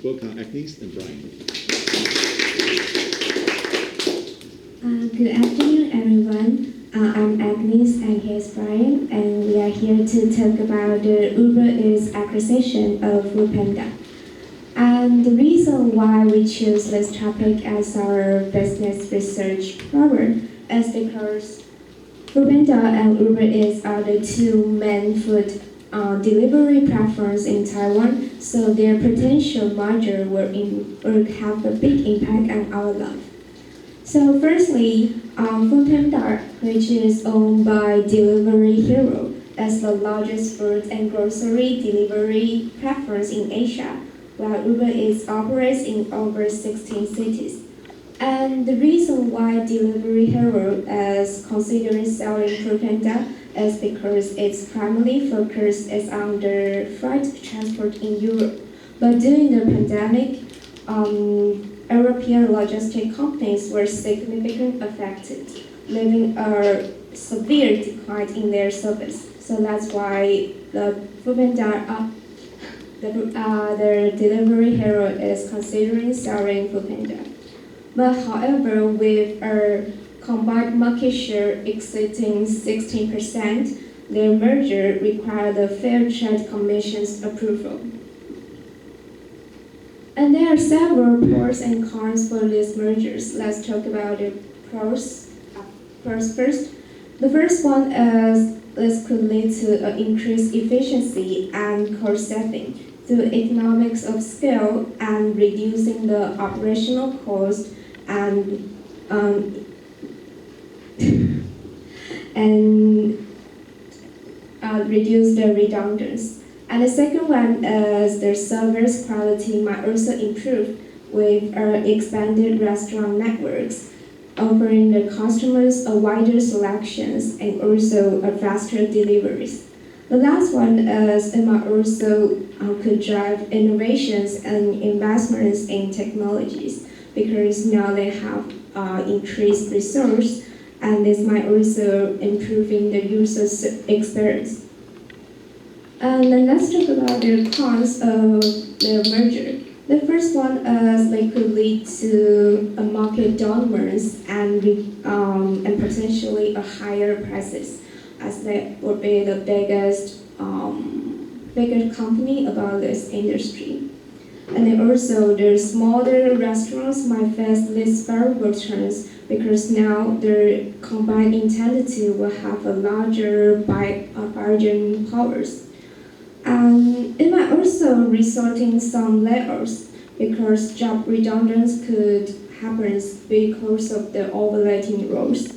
Welcome, Agnes and Brian. Good afternoon, everyone. I'm Agnes and here's Brian, and we are here to talk about the Uber Eats acquisition of Foodpanda. And the reason why we choose this topic as our business research program is because Foodpanda and Uber Eats are the two main food delivery platforms in Taiwan, so their potential merger will have a big impact on our life. So firstly, Foodpanda, which is owned by Delivery Hero, is the largest food and grocery delivery platforms in Asia, while Uber Eats operates in over 16 cities. And the reason why Delivery Hero is considering selling Foodpanda is because its primary focus is on the freight transport in Europe. But during the pandemic, European logistic companies were significantly affected, leaving a severe decline in their service. So that's why the Foodpanda, the Delivery Hero is considering selling Foodpanda. But however, with a combined market share exceeding 16%, their merger required the Fair Trade Commission's approval. And there are several pros and cons for these mergers. Let's talk about the pros first. The first one is this could lead to increased efficiency and cost saving through economics of scale and reducing the operational cost and reduce the redundancy. And the second one is the service quality might also improve with expanded restaurant networks, offering the customers a wider selections and also a faster deliveries. The last one is it might also could drive innovations and investments in technologies because now they have increased resource, and this might also improving the user's experience. And then let's talk about the cons of the merger. The first one is they could lead to a market dominance and potentially a higher prices, as they would be the biggest company about this industry. And then also the smaller restaurants might face less favorable terms because now their combined entity will have a larger bargaining powers. And it might also result in some layoffs because job redundancy could happen because of the overlapping roles.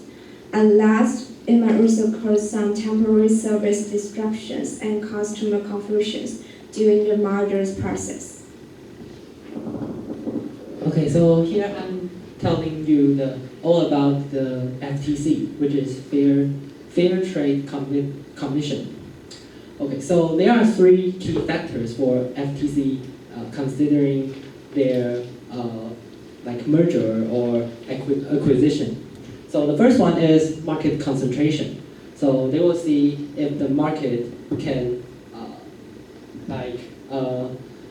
And last, it might also cause some temporary service disruptions and customer confusions during the merger process. Okay, so here I'm telling you all about the FTC, which is Fair Trade Commission. Okay, so there are three key factors for FTC considering their merger or acquisition. So the first one is market concentration. So they will see if the market can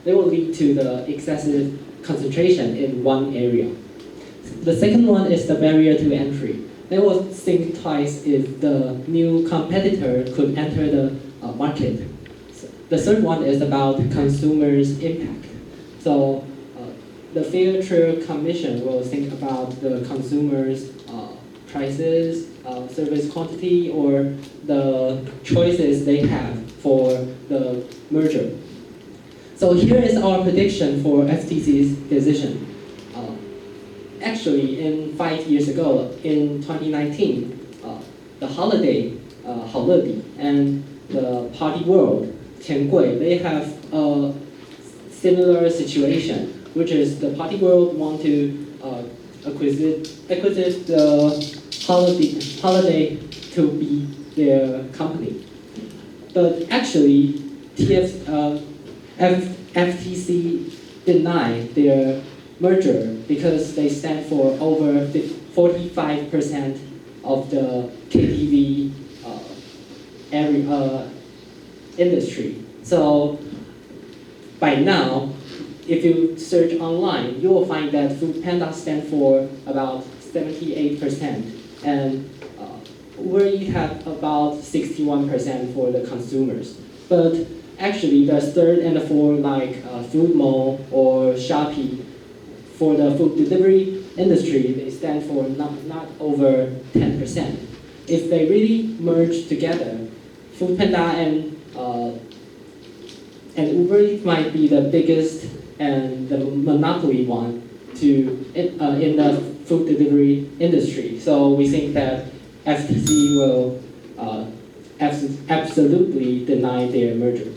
they will lead to the excessive concentration in one area. The second one is the barrier to entry. They will think twice if the new competitor could enter the market. The third one is about consumers' impact. So the Fair Trade Commission will think about the consumers' prices, service quantity, or the choices they have for the merger. So here is our prediction for FTC's decision. Actually, in 5 years ago, in 2019, the holiday, 好乐迪, and the party world, 钱柜, they have a similar situation, which is the party world want to acquisite the holiday to be their company. But actually, FTC denied their merger because they stand for over 45% of the KTV industry. So by now, if you search online, you will find that Foodpanda stands for about 78%, and Uber Eats have about 61% for the consumers. But actually, the third and the fourth, like Food Mall or Shopee, for the food delivery industry, they stand for not over 10%. If they really merge together, Foodpanda and Uber Eats might be the biggest and the monopoly one in the food delivery industry. So we think that FTC will absolutely deny their merger.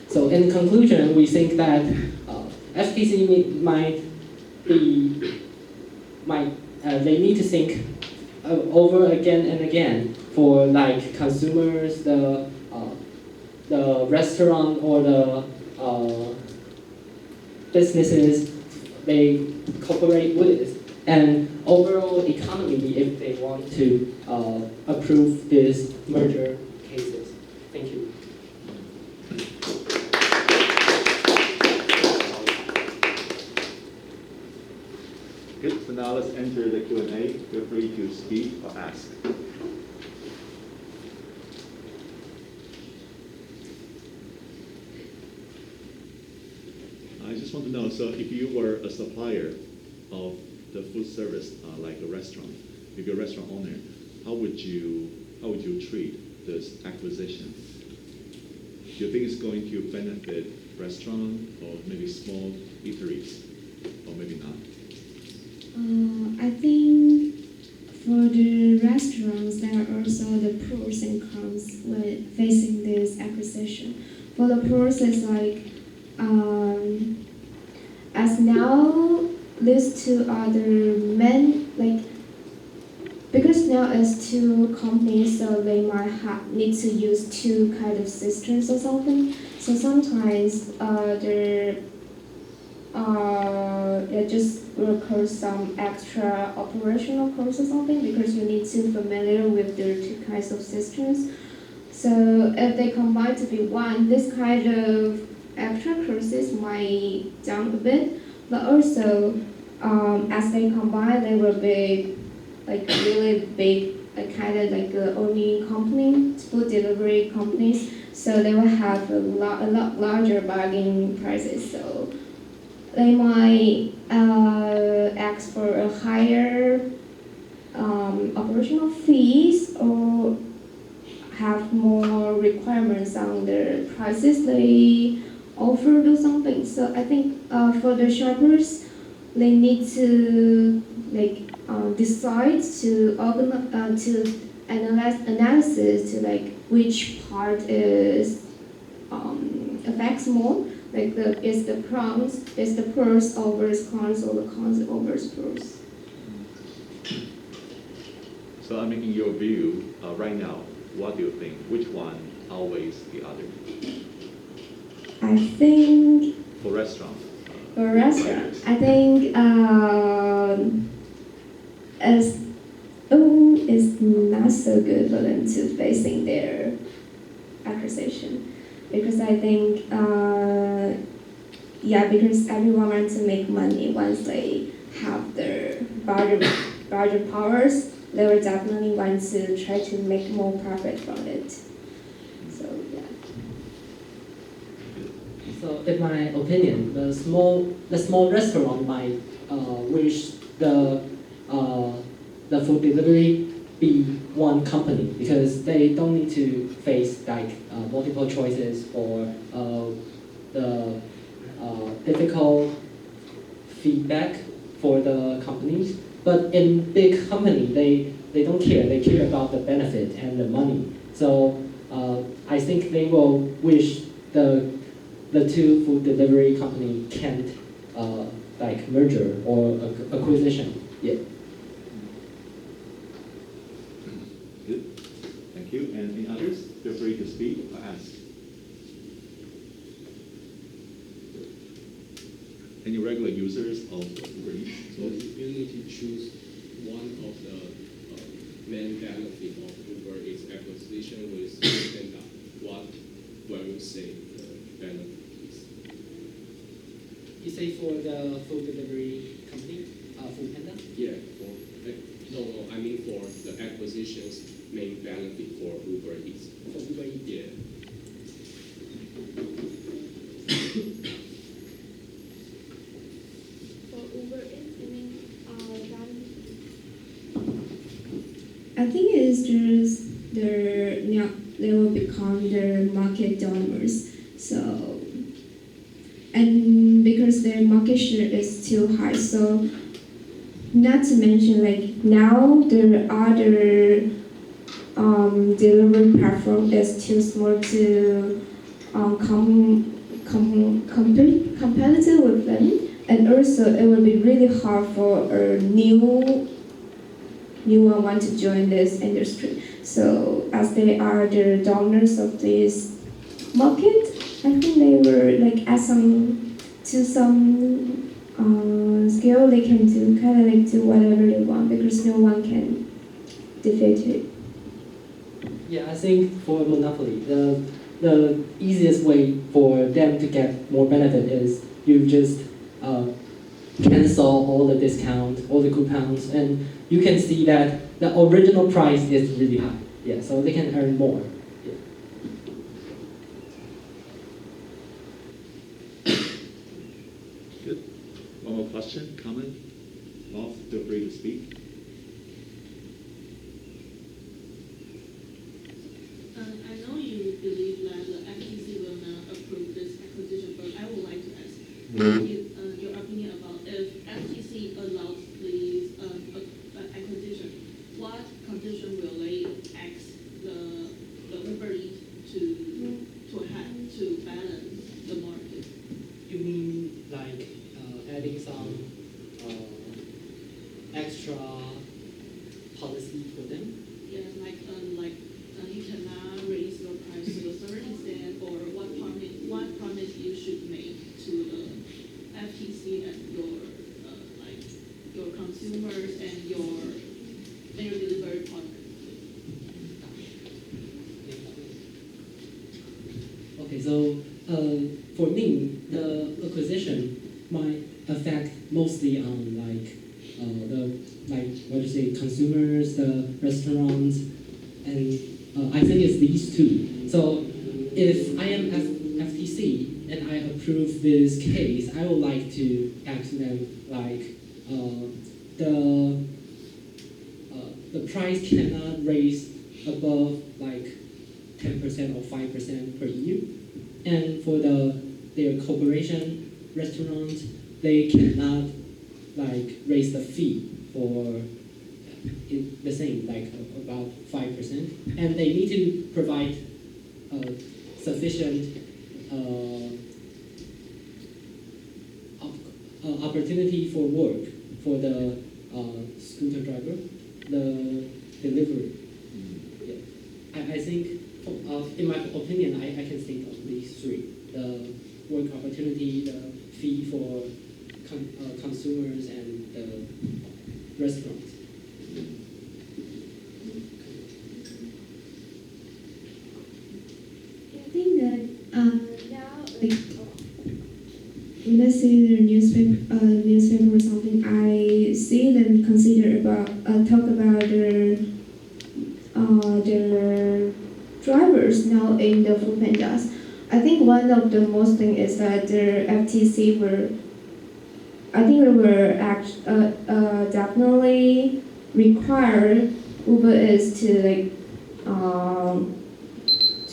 So in conclusion, we think that FTC they need to think over again and again for like consumers, the restaurant or the businesses they cooperate with, and overall economy if they want to approve these merger cases. Thank you. Good, so now let's enter the Q&A. Feel free to speak or ask. I just want to know, so if you were a supplier of the food service, like a restaurant, if you're a restaurant owner, how would you treat this acquisition? Do you think it's going to benefit restaurant or maybe small eateries, or maybe not? I think for the restaurants, there are also the pros and cons with facing this acquisition. For the pros, it's like, as now these two are the main, like, because now it's two companies, so they might need to use two kind of systems or something. So sometimes it just requires some extra operational costs or something because you need to familiar with the two kinds of systems. So if they combine to be one, this kind of extra courses might down a bit, but also as they combine, they will be like really big, like kind of like only company, food delivery companies. So they will have a lot larger bargaining prices. So they might ask for a higher operational fees or have more requirements on the prices they offer or something. So I think for the shoppers, they need to like decide to analysis to like which part is affects more. Like is the pros over cons or the cons over pros. So I mean, in your view, right now, what do you think? Which one outweighs the other? I think For restaurant. for restaurant, I think as is not so good for them to facing their acquisition, because I think because everyone wants to make money once they have their bargain powers, they will definitely want to try to make more profit from it. So yeah. So in my opinion, the small restaurant might wish the food delivery be one company because they don't need to face like multiple choices or the difficult feedback for the companies. But in big company, they don't care. They care about the benefit and the money. So I think they will wish the two food delivery company can't like merger or acquisition. Yeah. Good. Thank you. And any others? Feel free to speak or ask. Any regular users of Uber Eats? So if you need to choose one of the main benefit of Uber Eats acquisition with Foodpanda, what will you say the benefit is? You say for the food delivery company, Foodpanda? Yeah, no, I mean for the acquisition's main benefit for Uber Eats. For Uber Eats? Yeah. For Uber Eats, I mean, I think it's just they will become the market dominers. So, and because their market share is too high, so not to mention like now the other delivery platform is too small to competitive with them, and also it will be really hard for a new one want to join this industry. So as they are the dominants of this market, I think they were like add some skill they can do, kind of like do whatever they want because no one can defeat it. Yeah, I think for monopoly, the easiest way for them to get more benefit is you just cancel all the discounts, all the coupons, and you can see that the original price is really high. Yeah, so they can earn more. Yeah. Good. One more question, comment? Bob, feel free to speak. I know you believe that the FTC will not approve this acquisition, but I would like to ask your opinion about if FTC allows this acquisition, what condition will they ask the Uber Eats to balance the market? You mean like adding some extra policy for them? Yeah, you cannot raise your price to a certain extent, or what promise you should make to the FTC and your consumers and your delivery partners. Okay, so for me, the acquisition might affect mostly on consumers, the restaurants, and I think it's these two. So if I am FTC and I approve this case, I would like to ask them like the price cannot raise above like 10% or 5% per year, and for their corporation restaurants, they cannot like raise the fee for the same, like about 5%, and they need to provide sufficient opportunity for work for the scooter driver, the delivery. Yeah. I think, in my opinion, I can think of these three: the work opportunity, the fee for consumers, and the restaurants. I think that now, like, when I see the newspaper or something, I see them talk about their drivers now in the Foodpandas. I think one of the most thing is that the FTC definitely require Uber is to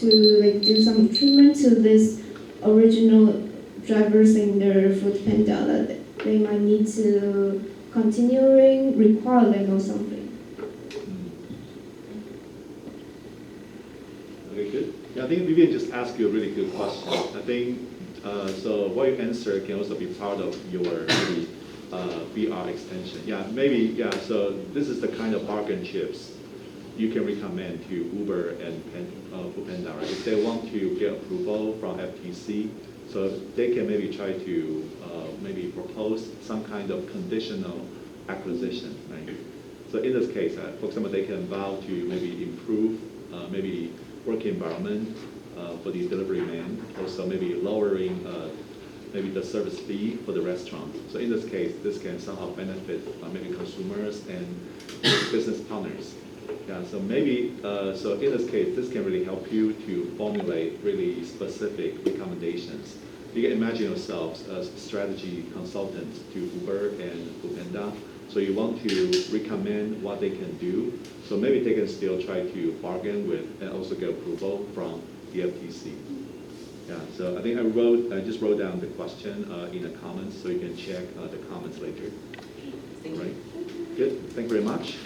do some treatment to this original drivers in their Foodpanda, that they might need to continuing require them or something. Okay, good. Yeah, I think Vivian just asked you a really good question. I think, so what you answer can also be part of your maybe VR extension. Yeah, maybe, yeah, so this is the kind of bargain chips you can recommend to Uber and Foodpanda, right? If they want to get approval from FTC, so they can maybe try to maybe propose some kind of conditional acquisition, right? So in this case, for example, they can vow to maybe improve maybe work environment for the delivery man, also maybe lowering maybe the service fee for the restaurant. So in this case, this can somehow benefit maybe consumers and business partners. Yeah, so maybe, so in this case, this can really help you to formulate really specific recommendations. You can imagine yourselves as strategy consultants to Uber and Foodpanda. So you want to recommend what they can do. So maybe they can still try to bargain with and also get approval from the FTC. Yeah, so I think I just wrote down the question in the comments, so you can check the comments later. Thank you. Right. Good, thank you very much.